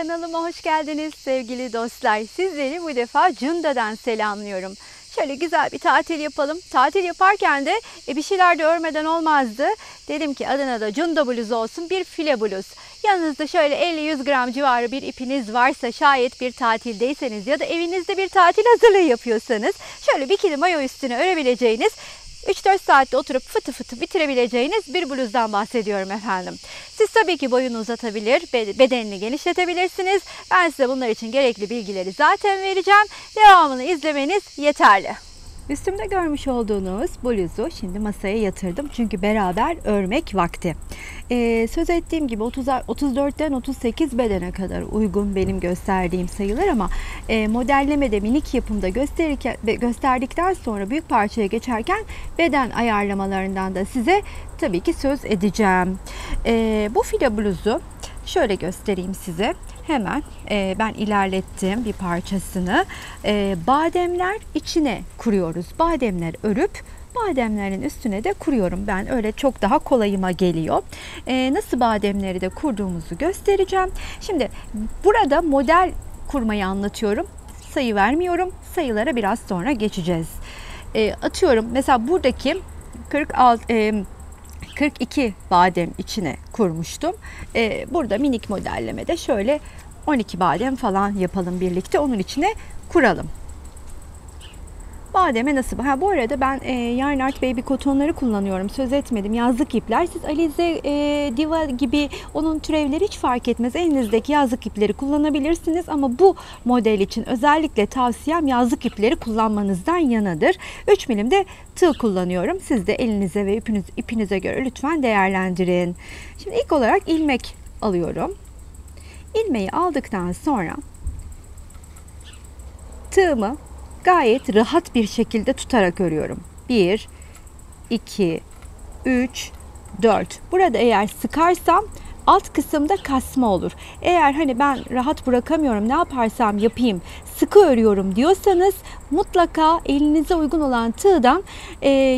Kanalıma hoş geldiniz sevgili dostlar. Sizleri bu defa Cunda'dan selamlıyorum. Şöyle güzel bir tatil yapalım. Tatil yaparken de bir şeyler de örmeden olmazdı. Dedim ki adına da Cunda bluzu olsun, bir file bluz. Yanınızda şöyle 50-100 gram civarı bir ipiniz varsa, şayet bir tatildeyseniz ya da evinizde bir tatil hazırlığı yapıyorsanız şöyle bikini mayo üstüne örebileceğiniz 3-4 saatte oturup fıtı fıtı bitirebileceğiniz bir bluzdan bahsediyorum efendim. Siz tabii ki boyunu uzatabilir, bedenini genişletebilirsiniz. Ben size bunlar için gerekli bilgileri zaten vereceğim. Devamını izlemeniz yeterli. Üstümde görmüş olduğunuz bluzu şimdi masaya yatırdım. Çünkü beraber örmek vakti. Söz ettiğim gibi 34'ten 38 bedene kadar uygun benim gösterdiğim sayılar ama modellemede, minik yapımda gösterdikten sonra büyük parçaya geçerken beden ayarlamalarından da size tabii ki söz edeceğim. Bu file bluzu şöyle göstereyim size. Hemen ben ilerlettim bir parçasını. Bademler içine kuruyoruz. Bademler örüp bademlerin üstüne de kuruyorum. Ben öyle çok daha kolayıma geliyor. Nasıl bademleri de kurduğumuzu göstereceğim. Şimdi burada model kurmayı anlatıyorum. Sayı vermiyorum. Sayılara biraz sonra geçeceğiz. Atıyorum mesela buradaki 42 badem içine kurmuştum. Burada minik modellemede şöyle 12 badem falan yapalım birlikte. Onun içine kuralım. Bademe nasıl? Bu arada ben Yarn Art Baby kotonları kullanıyorum. Söz etmedim. Yazlık ipler. Siz Alize, Diva gibi onun türevleri hiç fark etmez. Elinizdeki yazlık ipleri kullanabilirsiniz. Ama bu model için özellikle tavsiyem yazlık ipleri kullanmanızdan yanadır. 3 milim de tığ kullanıyorum. Siz de elinize ve ipinize göre lütfen değerlendirin. Şimdi ilk olarak ilmek alıyorum. İlmeği aldıktan sonra tığımı gayet rahat bir şekilde tutarak örüyorum. 1, 2, 3, 4. Burada eğer sıkarsam alt kısımda kasma olur. Eğer hani ben rahat bırakamıyorum, ne yaparsam yapayım, sıkı örüyorum diyorsanız mutlaka elinize uygun olan tığdan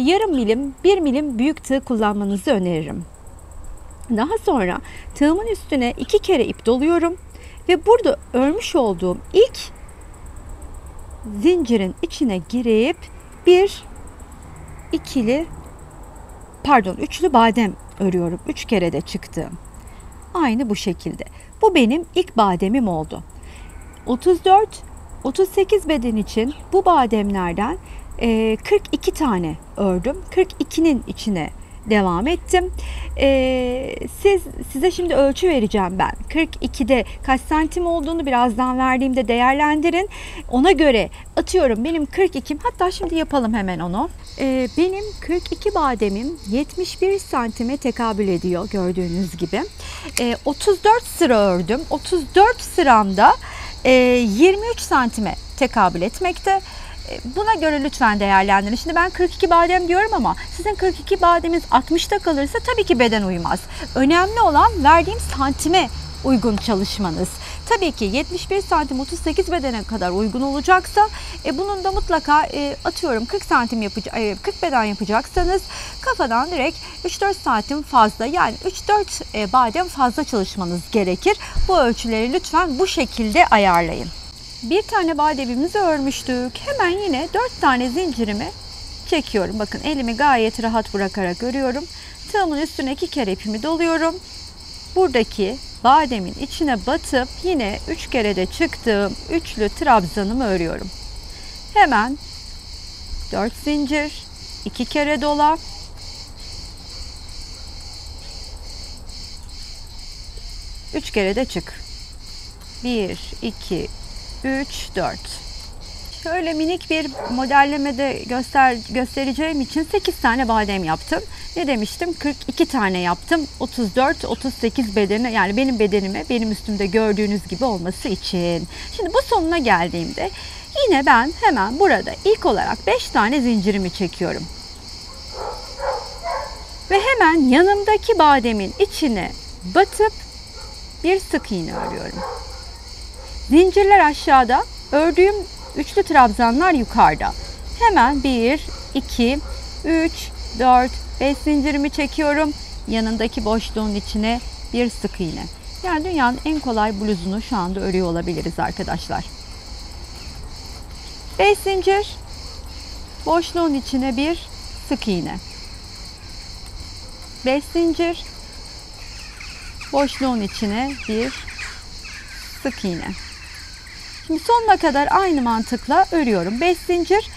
yarım milim, 1 milim büyük tığ kullanmanızı öneririm. Daha sonra tığımın üstüne 2 kere ip doluyorum ve burada örmüş olduğum ilk zincirin içine girip üçlü badem örüyorum. 3 kere de çıktı. Aynı bu şekilde. Bu benim ilk bademim oldu. 34-38 beden için bu bademlerden 42 tane ördüm. 42'nin içine devam ettim. Size şimdi ölçü vereceğim ben. 42'de kaç santim olduğunu birazdan verdiğimde değerlendirin. Ona göre atıyorum benim 42'm, hatta şimdi yapalım hemen onu. Benim 42 bademim 71 santime tekabül ediyor gördüğünüz gibi. 34 sıra ördüm. 34 sıramda 23 santime tekabül etmekte. Buna göre lütfen değerlendirin. Şimdi ben 42 badem diyorum ama sizin 42 bademiniz 60'ta kalırsa tabii ki beden uymaz. Önemli olan verdiğim santime uygun çalışmanız. Tabii ki 71 santim 38 bedene kadar uygun olacaksa bunun da mutlaka atıyorum 40 santim 40 beden yapacaksanız kafadan direkt 3-4 santim fazla, yani 3-4 badem fazla çalışmanız gerekir. Bu ölçüleri lütfen bu şekilde ayarlayın. Bir tane bademimizi örmüştük. Hemen yine 4 tane zincirimi çekiyorum. Bakın elimi gayet rahat bırakarak örüyorum. Tığımın üstüne 2 kere ipimi doluyorum. Buradaki bademin içine batıp yine 3 kere de çıktığım üçlü trabzanımı örüyorum. Hemen 4 zincir, 2 kere dola. Üç kere de çık. 1, 2, 3, 4. Şöyle minik bir modellemede göstereceğim için 8 tane badem yaptım. Ne demiştim? 42 tane yaptım. 34-38 bedeni, yani benim bedenime, benim üstümde gördüğünüz gibi olması için. Şimdi bu sonuna geldiğimde yine ben hemen burada ilk olarak 5 tane zincirimi çekiyorum. Ve hemen yanımdaki bademin içine batıp bir sık iğne örüyorum. Zincirler aşağıda, ördüğüm üçlü trabzanlar yukarıda. Hemen 1, 2, 3, 4, 5 zincirimi çekiyorum. Yanındaki boşluğun içine bir sık iğne. Yani dünyanın en kolay bluzunu şu anda örüyor olabiliriz arkadaşlar. 5 zincir, boşluğun içine bir sık iğne. 5 zincir, boşluğun içine bir sık iğne. Şimdi sonuna kadar aynı mantıkla örüyorum. 5 zincir,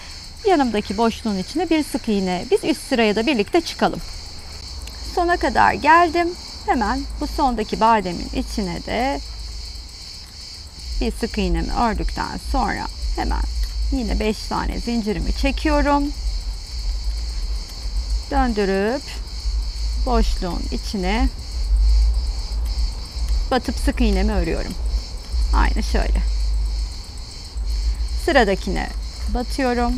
yanımdaki boşluğun içine bir sık iğne. Biz üst sıraya da birlikte çıkalım. Sona kadar geldim. Hemen bu sondaki bademin içine de bir sık iğnemi ördükten sonra hemen yine 5 tane zincirimi çekiyorum. Döndürüp boşluğun içine batıp sık iğnemi örüyorum. Aynı şöyle. Sıradakine batıyorum.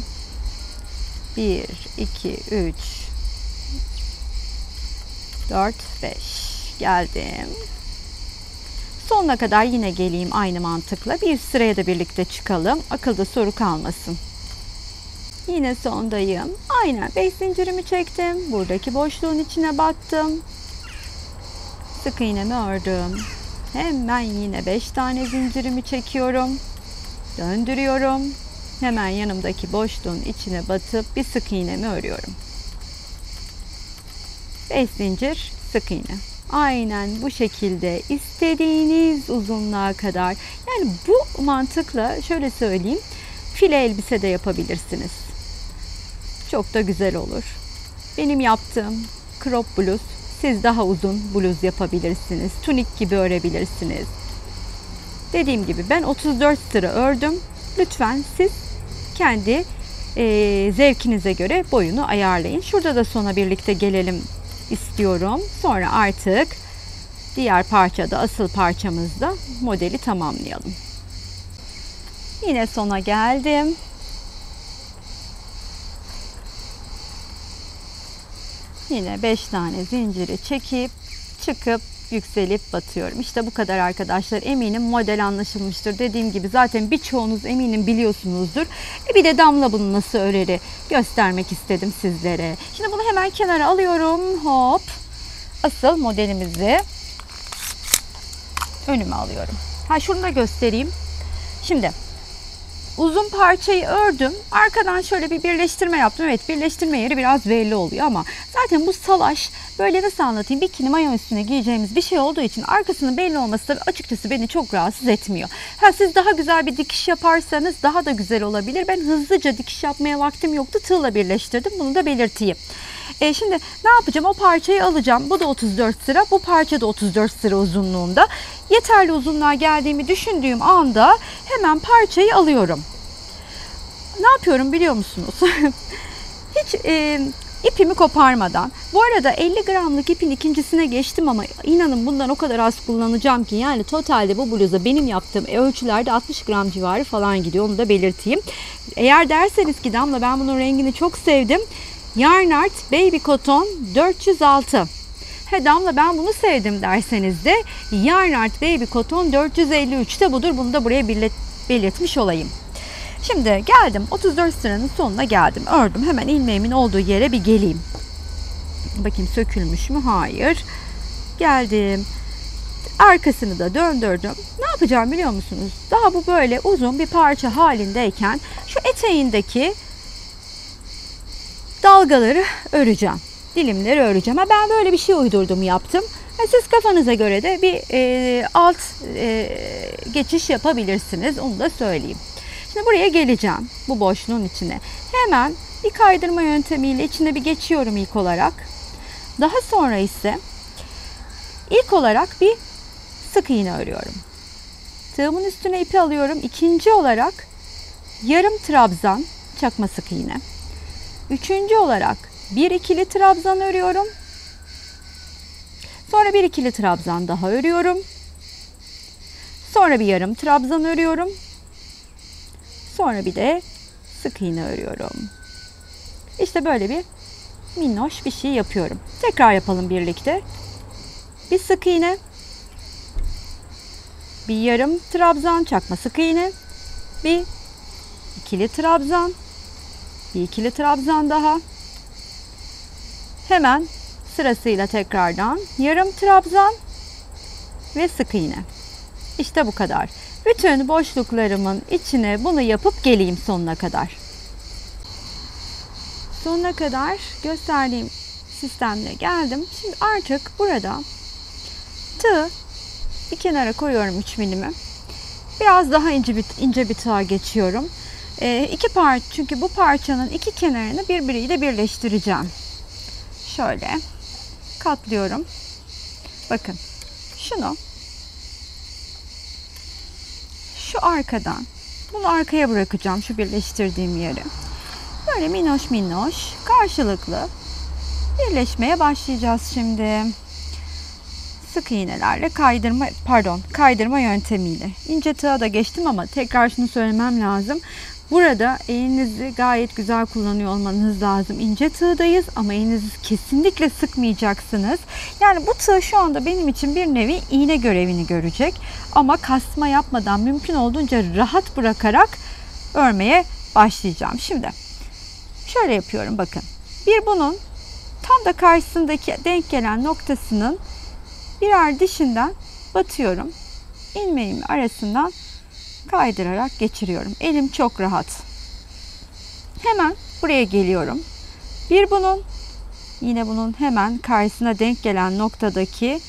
1, 2, 3, 4, 5 geldim. Sonuna kadar yine geleyim aynı mantıkla. Bir üst sıraya da birlikte çıkalım. Akılda soru kalmasın. Yine sondayım. Aynen 5 zincirimi çektim. Buradaki boşluğun içine battım. Sık iğnemi ördüm. Hemen yine 5 tane zincirimi çekiyorum. Döndürüyorum. Hemen yanımdaki boşluğun içine batıp bir sık iğnemi örüyorum. 5 zincir, sık iğne. Aynen bu şekilde istediğiniz uzunluğa kadar. Yani bu mantıkla şöyle söyleyeyim. File elbise de yapabilirsiniz. Çok da güzel olur. Benim yaptığım crop bluz, siz daha uzun bluz yapabilirsiniz. Tunik gibi örebilirsiniz. Dediğim gibi ben 34 sıra ördüm. Lütfen siz kendi zevkinize göre boyunu ayarlayın. Şurada da sona birlikte gelelim istiyorum. Sonra artık diğer parçada, asıl parçamızda modeli tamamlayalım. Yine sona geldim. Yine 5 tane zinciri çekip çıkıp yükselip batıyorum. İşte bu kadar arkadaşlar. Eminim model anlaşılmıştır. Dediğim gibi zaten birçoğunuz eminim biliyorsunuzdur. Bir de damla bunu nasıl öreri göstermek istedim sizlere. Şimdi bunu hemen kenara alıyorum. Hop. Asıl modelimizi önüme alıyorum. Şunu da göstereyim. Şimdi uzun parçayı ördüm. Arkadan şöyle bir birleştirme yaptım. Evet, birleştirme yeri biraz belli oluyor ama zaten bu salaş, böyle nasıl anlatayım, bikini mayo üstüne giyeceğimiz bir şey olduğu için arkasının belli olması da açıkçası beni çok rahatsız etmiyor. Siz daha güzel bir dikiş yaparsanız daha da güzel olabilir. Ben hızlıca dikiş yapmaya vaktim yoktu. Tığla birleştirdim. Bunu da belirteyim. Şimdi ne yapacağım? O parçayı alacağım. Bu da 34 sıra. Bu parça da 34 sıra uzunluğunda. Yeterli uzunluğa geldiğimi düşündüğüm anda hemen parçayı alıyorum. Ne yapıyorum biliyor musunuz? Hiç ipimi koparmadan. Bu arada 50 gramlık ipin ikincisine geçtim ama inanın bundan o kadar az kullanacağım ki, yani totalde bu bluza benim yaptığım ölçülerde 60 gram civarı falan gidiyor. Onu da belirteyim. Eğer derseniz ki Damla ben bunun rengini çok sevdim. Yarn Art Baby Cotton 406. Damla ben bunu sevdim derseniz de Yarn Art Baby Cotton 453 de budur. Bunu da buraya belirtmiş olayım. Şimdi geldim 34 sıranın sonuna geldim. Ördüm. Hemen ilmeğimin olduğu yere bir geleyim. Bakayım sökülmüş mü? Hayır. Geldim. Arkasını da döndürdüm. Ne yapacağım biliyor musunuz? Daha bu böyle uzun bir parça halindeyken şu eteğindeki dalgaları öreceğim. Dilimleri öreceğim. Ben böyle bir şey uydurdum, yaptım. Siz kafanıza göre de bir alt geçiş yapabilirsiniz. Onu da söyleyeyim. Şimdi buraya geleceğim. Bu boşluğun içine. Hemen bir kaydırma yöntemiyle içine bir geçiyorum ilk olarak. Daha sonra ise ilk olarak bir sık iğne örüyorum. Tığımın üstüne ipi alıyorum. İkinci olarak yarım trabzan çakma sık iğne. Üçüncü olarak bir ikili trabzan örüyorum. Sonra bir ikili trabzan daha örüyorum. Sonra bir yarım trabzan örüyorum. Sonra bir de sık iğne örüyorum. İşte böyle bir minnoş bir şey yapıyorum. Tekrar yapalım birlikte. Bir sık iğne. Bir yarım trabzan çakma sık iğne. Bir ikili trabzan. Bir ikili trabzan daha. Hemen sırasıyla tekrardan yarım trabzan. ve sık iğne. İşte bu kadar. Bütün boşluklarımın içine bunu yapıp geleyim sonuna kadar. Sonuna kadar gösterdiğim sistemle geldim. Şimdi artık burada tığı bir kenara koyuyorum 3 milimi. Biraz daha ince bir tığa geçiyorum. Çünkü bu parçanın iki kenarını birbiriyle birleştireceğim. Şöyle katlıyorum. Bakın şunu şu arkadan bunu arkaya bırakacağım, şu birleştirdiğim yeri. Böyle minnoş minnoş karşılıklı birleşmeye başlayacağız şimdi. Sık iğnelerle kaydırma yöntemiyle. İnce tığa da geçtim ama tekrar şunu söylemem lazım. Burada elinizi gayet güzel kullanıyor olmanız lazım. İnce tığdayız ama elinizi kesinlikle sıkmayacaksınız. Yani bu tığ şu anda benim için bir nevi iğne görevini görecek. Ama kasma yapmadan mümkün olduğunca rahat bırakarak örmeye başlayacağım. Şimdi şöyle yapıyorum bakın. Bunun tam da karşısındaki denk gelen noktasının birer dişinden batıyorum. İlmeğimin arasından kaydırarak geçiriyorum. Elim çok rahat. Hemen buraya geliyorum. Yine bunun hemen karşısına denk gelen noktadaki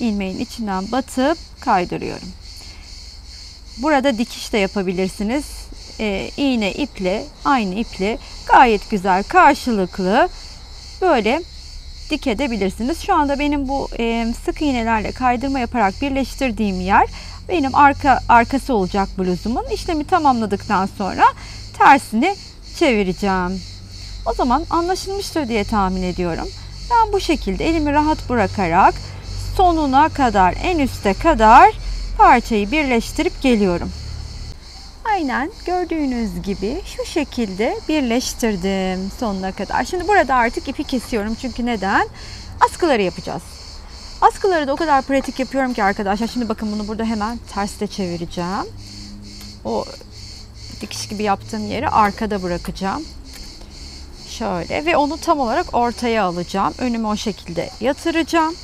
ilmeğin içinden batıp kaydırıyorum. Burada dikiş de yapabilirsiniz. İğne iple, aynı iple gayet güzel karşılıklı böyle dikebilirsiniz. Şu anda benim bu sık iğnelerle kaydırma yaparak birleştirdiğim yer benim arkası olacak bluzumun. İşlemi tamamladıktan sonra tersini çevireceğim. O zaman anlaşılmıştır diye tahmin ediyorum. Ben bu şekilde elimi rahat bırakarak sonuna kadar, en üste kadar parçayı birleştirip geliyorum. Aynen gördüğünüz gibi şu şekilde birleştirdim sonuna kadar. Şimdi burada artık ipi kesiyorum. Çünkü neden? Askıları yapacağız. Askıları da o kadar pratik yapıyorum ki arkadaşlar. Şimdi bakın bunu burada hemen terste çevireceğim. O dikiş gibi yaptığım yeri arkada bırakacağım. Şöyle ve onu tam olarak ortaya alacağım. Önüme o şekilde yatıracağım.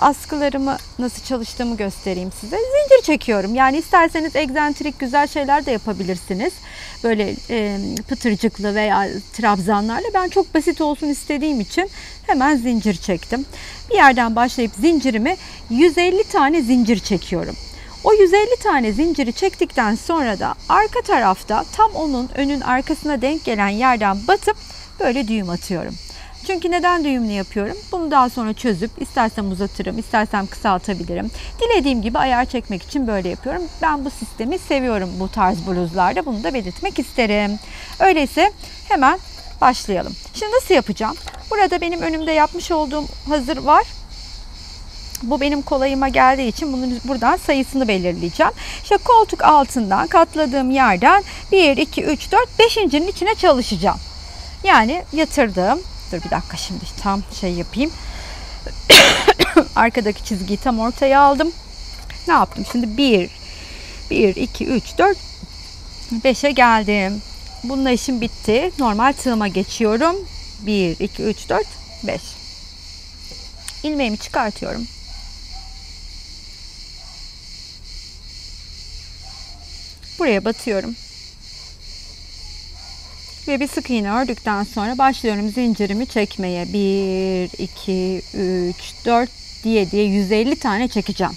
Askılarımı nasıl çalıştığımı göstereyim size. Zincir çekiyorum. Yani isterseniz egzantrik güzel şeyler de yapabilirsiniz. Böyle pıtırcıklı veya trabzanlarla. Ben çok basit olsun istediğim için hemen zincir çektim. Bir yerden başlayıp zincirimi 150 tane zincir çekiyorum. O 150 tane zinciri çektikten sonra da arka tarafta tam onun önün arkasına denk gelen yerden batıp böyle düğüm atıyorum. Çünkü neden düğümlü yapıyorum? Bunu daha sonra çözüp istersem uzatırım, istersem kısaltabilirim. Dilediğim gibi ayar çekmek için böyle yapıyorum. Ben bu sistemi seviyorum bu tarz bluzlarda. Bunu da belirtmek isterim. Öyleyse hemen başlayalım. Şimdi nasıl yapacağım? Burada benim önümde yapmış olduğum hazır var. Bu benim kolayıma geldiği için bunun buradan sayısını belirleyeceğim. İşte koltuk altından katladığım yerden 1, 2, 3, 4, 5.'nin içine çalışacağım. Yani yatırdım. Dur bir dakika şimdi tam yapayım. Arkadaki çizgiyi tam ortaya aldım. Ne yaptım? Şimdi 1, 2, 3, 4, 5'e geldim. Bununla işim bitti. Normal tığıma geçiyorum. 1, 2, 3, 4, 5. İlmeğimi çıkartıyorum. Buraya batıyorum. Ve bir sık iğne ördükten sonra başlıyorum zincirimi çekmeye. 1, 2, 3, 4 diye 150 tane çekeceğim.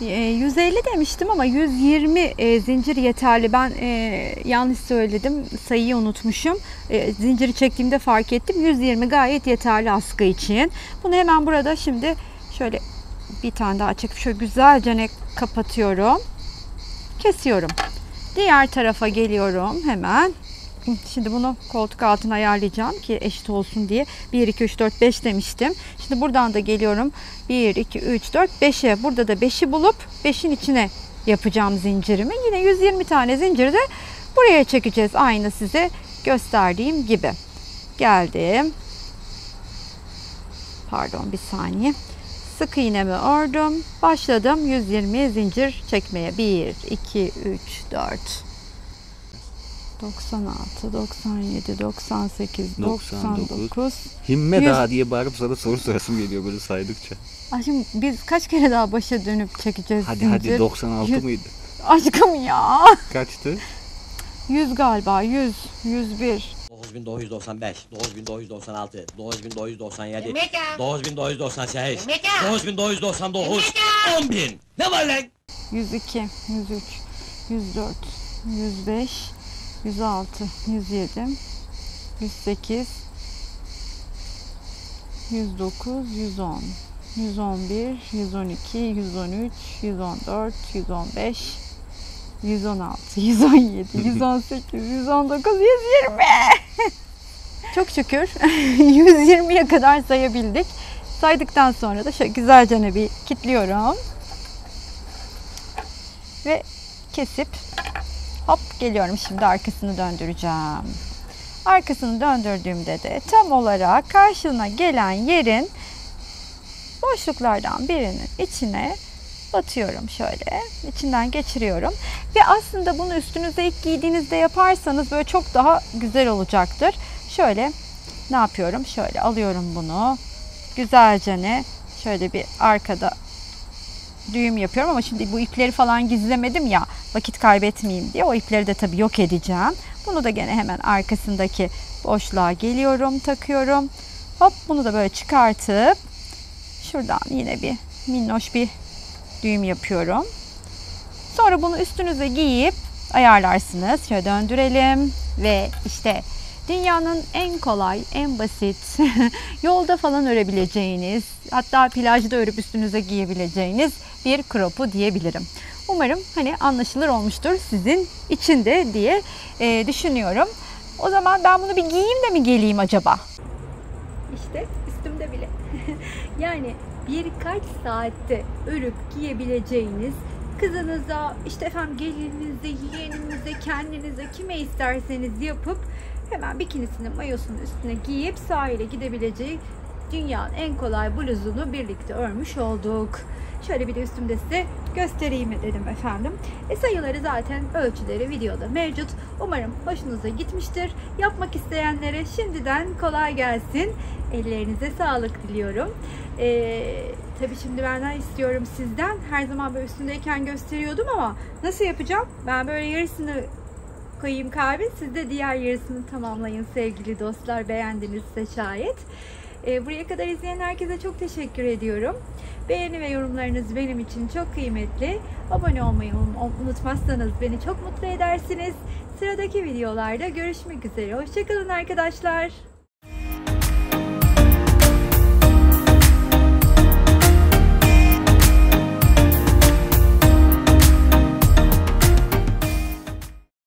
150 demiştim ama 120 zincir yeterli. Ben yanlış söyledim. Sayıyı unutmuşum. Zinciri çektiğimde fark ettim. 120 gayet yeterli askı için. Bunu hemen burada şimdi şöyle bir tane daha çekip şöyle güzelce kapatıyorum. Kesiyorum. Diğer tarafa geliyorum hemen. Şimdi bunu koltuk altına ayarlayacağım ki eşit olsun diye. 1, 2, 3, 4, 5 demiştim. Şimdi buradan da geliyorum. 1, 2, 3, 4, 5'e. Burada da 5'i bulup 5'in içine yapacağım zincirimi. Yine 120 tane zinciri de buraya çekeceğiz. Aynı size gösterdiğim gibi. Geldim. Pardon bir saniye. Sık iğnemi ördüm. Başladım 120 zincir çekmeye. 1, 2, 3, 4. 96, 97, 98, 99. Himme 100. daha diye bağırıp sana soru sorasım geliyor böyle saydıkça. Aşkım biz kaç kere daha başa dönüp çekeceğiz Hadi zincir? 96 100. mıydı? Aşkım ya. Kaçtı? 100 galiba. 100, 101. 9995, 9996, 9997, Emeka! 9998, Emeka! 9999, 10.000. Ne var lan? 102, 103, 104, 105, 106, 107, 108, 109, 110, 111, 112, 113, 114, 115, 116, 117, 118, 119, 120. Çok şükür 120'ye kadar sayabildik. Saydıktan sonra da şöyle güzelce bir kilitliyorum. Ve kesip hop geliyorum, şimdi arkasını döndüreceğim. Arkasını döndürdüğümde de tam olarak karşına gelen yerin boşluklardan birinin içine batıyorum, şöyle içinden geçiriyorum. Ve aslında bunu üstünüze ilk giydiğinizde yaparsanız böyle çok daha güzel olacaktır. Şöyle ne yapıyorum? Şöyle alıyorum bunu. Güzelce şöyle bir arkada düğüm yapıyorum ama şimdi bu ipleri falan gizlemedim ya, vakit kaybetmeyeyim diye o ipleri de tabii yok edeceğim. Bunu da gene hemen arkasındaki boşluğa geliyorum, takıyorum. Hop, bunu da böyle çıkartıp şuradan yine bir minnoş bir düğüm yapıyorum. Sonra bunu üstünüze giyip ayarlarsınız. Şöyle döndürelim ve işte dünyanın en kolay, en basit, yolda falan örebileceğiniz, hatta plajda örüp üstünüze giyebileceğiniz bir cropu diyebilirim. Umarım hani anlaşılır olmuştur sizin için de diye düşünüyorum. O zaman ben bunu bir giyeyim de mi geleyim acaba? İşte üstümde bile. Yani birkaç saatte örüp giyebileceğiniz, kızınıza, işte efendim gelininize, yeğeninize, kendinize, kime isterseniz yapıp hemen bikinisinin, mayosunun üstüne giyip sahile gidebileceği dünyanın en kolay bluzunu birlikte örmüş olduk. Şöyle bir de üstümde size göstereyim dedim efendim. Sayıları zaten, ölçüleri videoda mevcut. Umarım hoşunuza gitmiştir. Yapmak isteyenlere şimdiden kolay gelsin. Ellerinize sağlık diliyorum. Tabii şimdi benden istiyorum sizden. Her zaman böyle üstündeyken gösteriyordum ama nasıl yapacağım? Ben böyle yarısını koyayım kalbi. Siz de diğer yarısını tamamlayın sevgili dostlar. Beğendinizse şayet. Buraya kadar izleyen herkese çok teşekkür ediyorum. Beğeni ve yorumlarınız benim için çok kıymetli. Abone olmayı unutmazsanız beni çok mutlu edersiniz. Sıradaki videolarda görüşmek üzere. Hoşça kalın arkadaşlar.